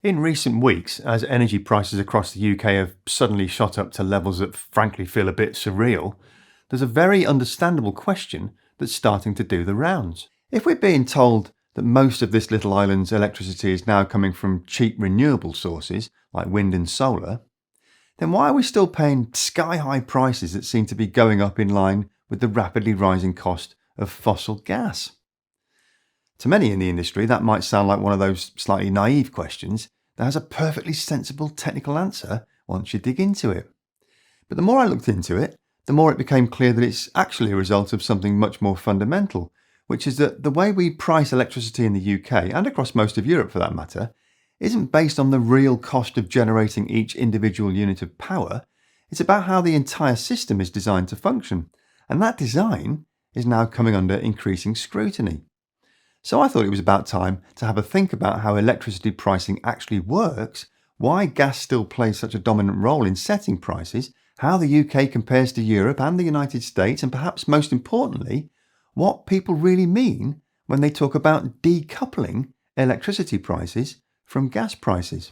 In recent weeks, as energy prices across the UK have suddenly shot up to levels that frankly feel a bit surreal, there's a very understandable question that's starting to do the rounds. If we're being told that most of this little island's electricity is now coming from cheap renewable sources like wind and solar, then why are we still paying sky high prices that seem to be going up in line with the rapidly rising cost of fossil gas? To many in the industry, that might sound like one of those slightly naive questions that has a perfectly sensible technical answer once you dig into it. But the more I looked into it, the more it became clear that it's actually a result of something much more fundamental, which is that the way we price electricity in the UK, and across most of Europe for that matter, isn't based on the real cost of generating each individual unit of power. It's about how the entire system is designed to function. And that design is now coming under increasing scrutiny. So I thought it was about time to have a think about how electricity pricing actually works, why gas still plays such a dominant role in setting prices, how the UK compares to Europe and the United States, and perhaps most importantly, what people really mean when they talk about decoupling electricity prices from gas prices.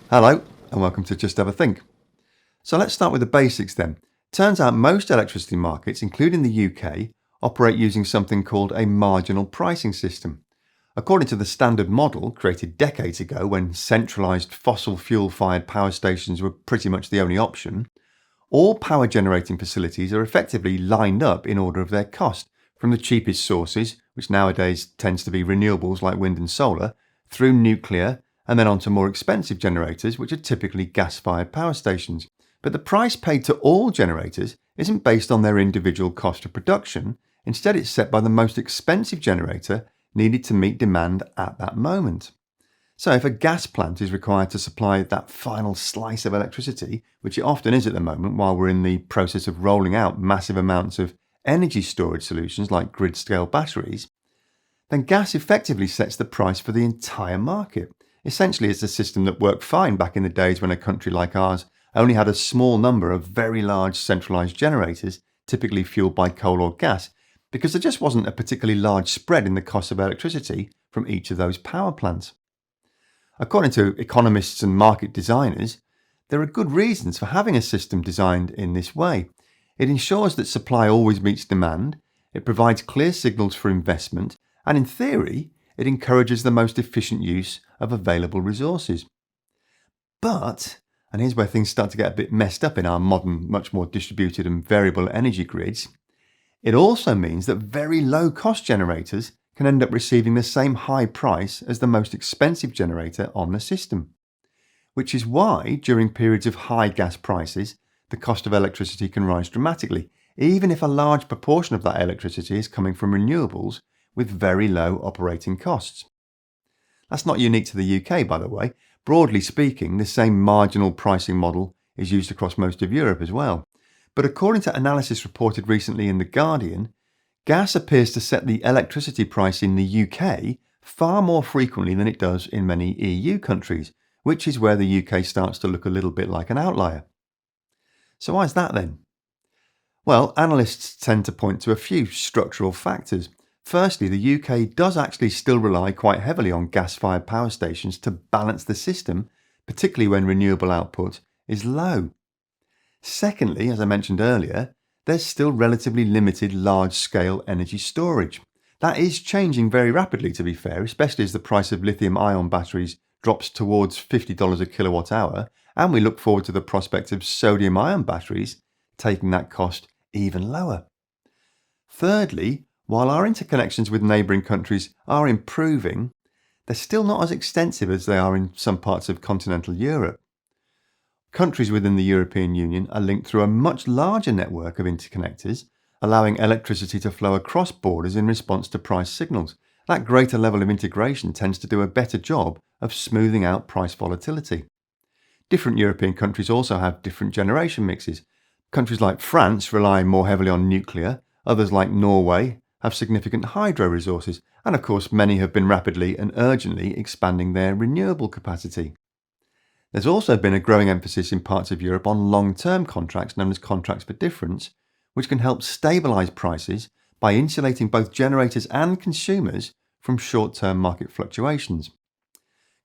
Hello, and welcome to Just Have a Think. So let's start with the basics then. Turns out most electricity markets, including the UK, operate using something called a marginal pricing system. According to the standard model created decades ago when centralised fossil fuel-fired power stations were pretty much the only option, all power generating facilities are effectively lined up in order of their cost, from the cheapest sources, which nowadays tends to be renewables like wind and solar, through nuclear, and then on to more expensive generators, which are typically gas-fired power stations. But the price paid to all generators isn't based on their individual cost of production. Instead, it's set by the most expensive generator needed to meet demand at that moment. So if a gas plant is required to supply that final slice of electricity, which it often is at the moment while we're in the process of rolling out massive amounts of energy storage solutions like grid-scale batteries, then gas effectively sets the price for the entire market. Essentially, it's a system that worked fine back in the days when a country like ours only had a small number of very large centralised generators, typically fueled by coal or gas, because there just wasn't a particularly large spread in the cost of electricity from each of those power plants. According to economists and market designers, there are good reasons for having a system designed in this way. It ensures that supply always meets demand, it provides clear signals for investment, and in theory, it encourages the most efficient use of available resources. But, and here's where things start to get a bit messed up in our modern, much more distributed and variable energy grids, it also means that very low-cost generators can end up receiving the same high price as the most expensive generator on the system. Which is why, during periods of high gas prices, the cost of electricity can rise dramatically, even if a large proportion of that electricity is coming from renewables with very low operating costs. That's not unique to the UK, by the way. Broadly speaking, the same marginal pricing model is used across most of Europe as well. But according to analysis reported recently in The Guardian, gas appears to set the electricity price in the UK far more frequently than it does in many EU countries, which is where the UK starts to look a little bit like an outlier. So why is that then? Well, analysts tend to point to a few structural factors. Firstly, the UK does actually still rely quite heavily on gas-fired power stations to balance the system, particularly when renewable output is low. Secondly, as I mentioned earlier, there's still relatively limited large-scale energy storage. That is changing very rapidly, to be fair, especially as the price of lithium-ion batteries drops towards $50 a kilowatt hour, and we look forward to the prospect of sodium-ion batteries taking that cost even lower. Thirdly, while our interconnections with neighbouring countries are improving, they're still not as extensive as they are in some parts of continental Europe. Countries within the European Union are linked through a much larger network of interconnectors, allowing electricity to flow across borders in response to price signals. That greater level of integration tends to do a better job of smoothing out price volatility. Different European countries also have different generation mixes. Countries like France rely more heavily on nuclear, others like Norway have significant hydro resources, and of course many have been rapidly and urgently expanding their renewable capacity. There's also been a growing emphasis in parts of Europe on long-term contracts known as contracts for difference, which can help stabilise prices by insulating both generators and consumers from short-term market fluctuations.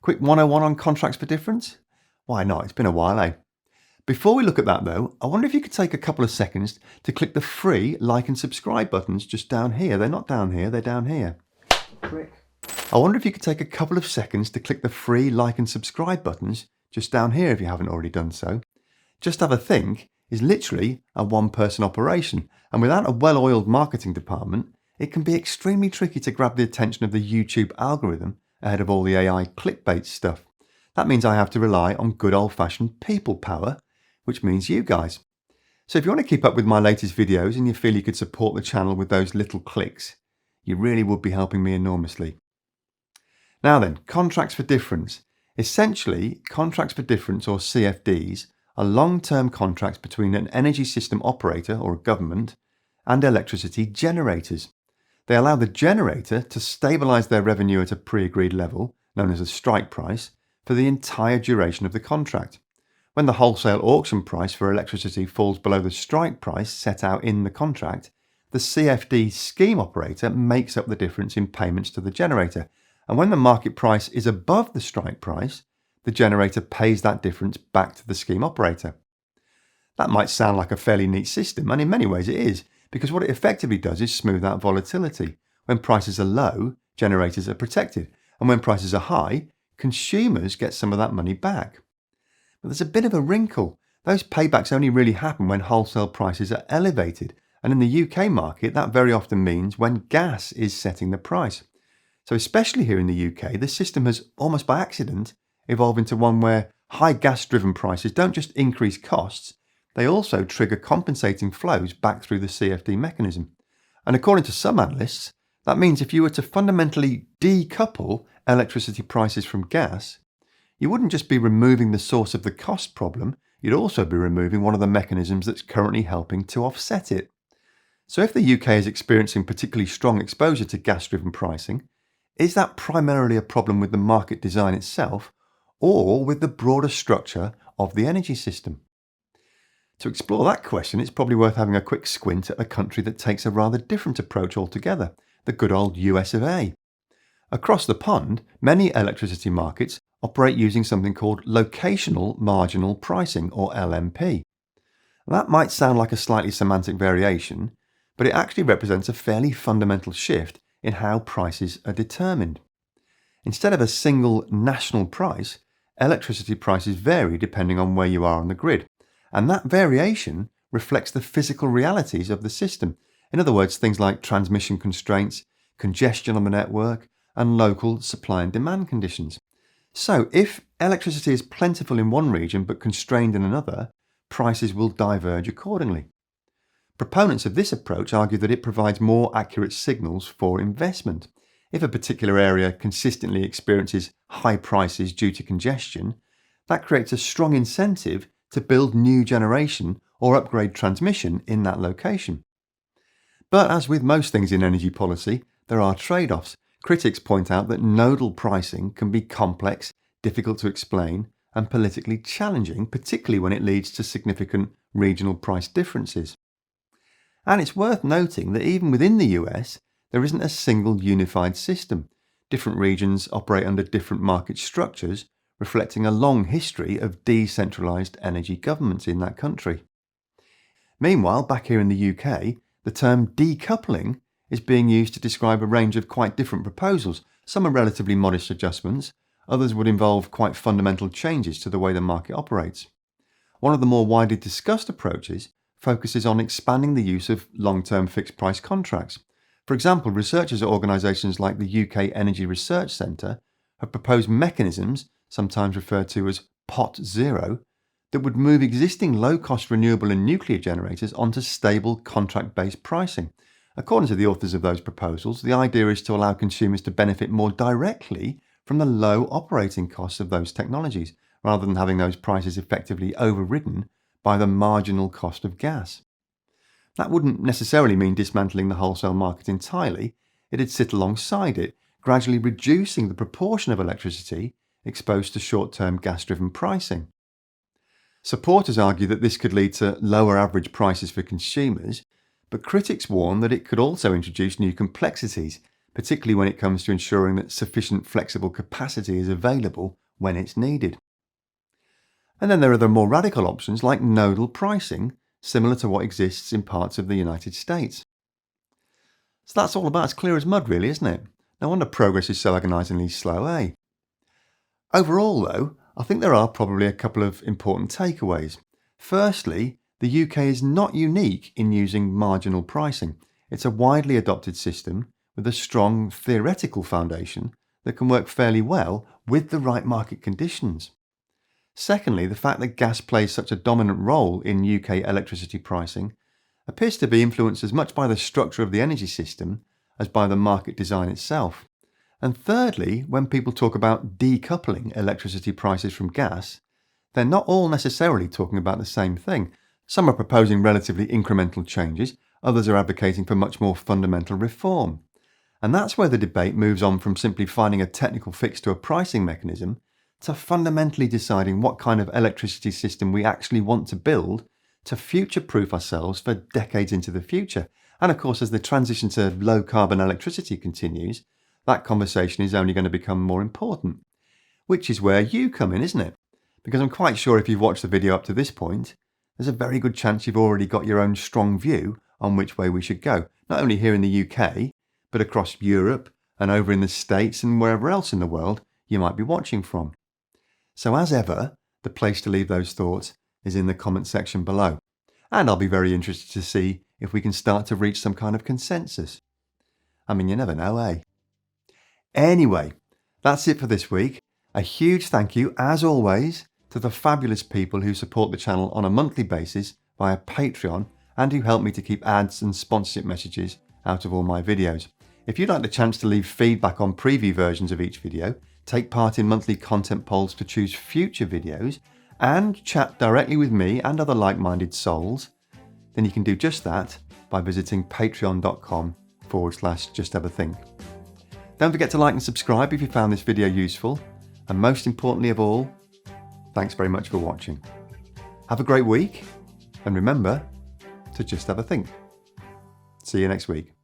Quick 101 on contracts for difference? Why not? It's been a while, eh? Before we look at that though, I wonder if you could take a couple of seconds to click the free like and subscribe buttons just down here. They're not down here, they're down here. Quick. I wonder if you could take a couple of seconds to click the free like and subscribe buttons just down here if you haven't already done so. Just Have a Think is literally a one-person operation, and without a well-oiled marketing department, it can be extremely tricky to grab the attention of the YouTube algorithm ahead of all the AI clickbait stuff. That means I have to rely on good old-fashioned people power, which means you guys. So if you want to keep up with my latest videos and you feel you could support the channel with those little clicks, you really would be helping me enormously. Now then, contracts for difference. Essentially, contracts for difference, or CFDs, are long-term contracts between an energy system operator, or a government, and electricity generators. They allow the generator to stabilise their revenue at a pre-agreed level, known as a strike price, for the entire duration of the contract. When the wholesale auction price for electricity falls below the strike price set out in the contract, the CFD scheme operator makes up the difference in payments to the generator, and when the market price is above the strike price, the generator pays that difference back to the scheme operator. That might sound like a fairly neat system, and in many ways it is, because what it effectively does is smooth out volatility. When prices are low, generators are protected, and when prices are high, consumers get some of that money back. But there's a bit of a wrinkle. Those paybacks only really happen when wholesale prices are elevated, and in the UK market that very often means when gas is setting the price. So especially here in the UK, the system has, almost by accident, evolved into one where high gas-driven prices don't just increase costs, they also trigger compensating flows back through the CFD mechanism. And according to some analysts, that means if you were to fundamentally decouple electricity prices from gas, you wouldn't just be removing the source of the cost problem, you'd also be removing one of the mechanisms that's currently helping to offset it. So if the UK is experiencing particularly strong exposure to gas-driven pricing, is that primarily a problem with the market design itself, or with the broader structure of the energy system? To explore that question, it's probably worth having a quick squint at a country that takes a rather different approach altogether, the good old US of A. Across the pond, many electricity markets operate using something called locational marginal pricing, or LMP. That might sound like a slightly semantic variation, but it actually represents a fairly fundamental shift in how prices are determined. Instead of a single national price, electricity prices vary depending on where you are on the grid, and that variation reflects the physical realities of the system. In other words, things like transmission constraints, congestion on the network, and local supply and demand conditions. So if electricity is plentiful in one region but constrained in another, prices will diverge accordingly. Proponents of this approach argue that it provides more accurate signals for investment. If a particular area consistently experiences high prices due to congestion, that creates a strong incentive to build new generation or upgrade transmission in that location. But as with most things in energy policy, there are trade-offs. Critics point out that nodal pricing can be complex, difficult to explain, and politically challenging, particularly when it leads to significant regional price differences. And it's worth noting that even within the US, there isn't a single unified system. Different regions operate under different market structures, reflecting a long history of decentralised energy governments in that country. Meanwhile, back here in the UK, the term decoupling is being used to describe a range of quite different proposals. Some are relatively modest adjustments, others would involve quite fundamental changes to the way the market operates. One of the more widely discussed approaches focuses on expanding the use of long-term fixed-price contracts. For example, researchers at organisations like the UK Energy Research Centre have proposed mechanisms, sometimes referred to as pot zero, that would move existing low-cost renewable and nuclear generators onto stable contract-based pricing. According to the authors of those proposals, the idea is to allow consumers to benefit more directly from the low operating costs of those technologies, rather than having those prices effectively overridden by the marginal cost of gas. That wouldn't necessarily mean dismantling the wholesale market entirely. It'd sit alongside it, gradually reducing the proportion of electricity exposed to short-term gas-driven pricing. Supporters argue that this could lead to lower average prices for consumers, but critics warn that it could also introduce new complexities, particularly when it comes to ensuring that sufficient flexible capacity is available when it's needed. And then there are the more radical options like nodal pricing, similar to what exists in parts of the United States. So that's all about as clear as mud, really, isn't it? No wonder progress is so agonisingly slow, eh? Overall, though, I think there are probably a couple of important takeaways. Firstly, the UK is not unique in using marginal pricing. It's a widely adopted system with a strong theoretical foundation that can work fairly well with the right market conditions. Secondly, the fact that gas plays such a dominant role in UK electricity pricing appears to be influenced as much by the structure of the energy system as by the market design itself. And thirdly, when people talk about decoupling electricity prices from gas, they're not all necessarily talking about the same thing. Some are proposing relatively incremental changes, others are advocating for much more fundamental reform. And that's where the debate moves on from simply finding a technical fix to a pricing mechanism to fundamentally deciding what kind of electricity system we actually want to build to future-proof ourselves for decades into the future. And of course, as the transition to low-carbon electricity continues, that conversation is only going to become more important. Which is where you come in, isn't it? Because I'm quite sure if you've watched the video up to this point, there's a very good chance you've already got your own strong view on which way we should go. Not only here in the UK, but across Europe and over in the States and wherever else in the world you might be watching from. So as ever, the place to leave those thoughts is in the comment section below. And I'll be very interested to see if we can start to reach some kind of consensus. I mean, you never know, eh? Anyway, that's it for this week. A huge thank you, as always, to the fabulous people who support the channel on a monthly basis via Patreon and who help me to keep ads and sponsorship messages out of all my videos. If you'd like the chance to leave feedback on preview versions of each video, take part in monthly content polls to choose future videos, and chat directly with me and other like-minded souls, then you can do just that by visiting patreon.com/justhavathink. Don't forget to like and subscribe if you found this video useful, and most importantly of all, thanks very much for watching. Have a great week, and remember to just have a think. See you next week.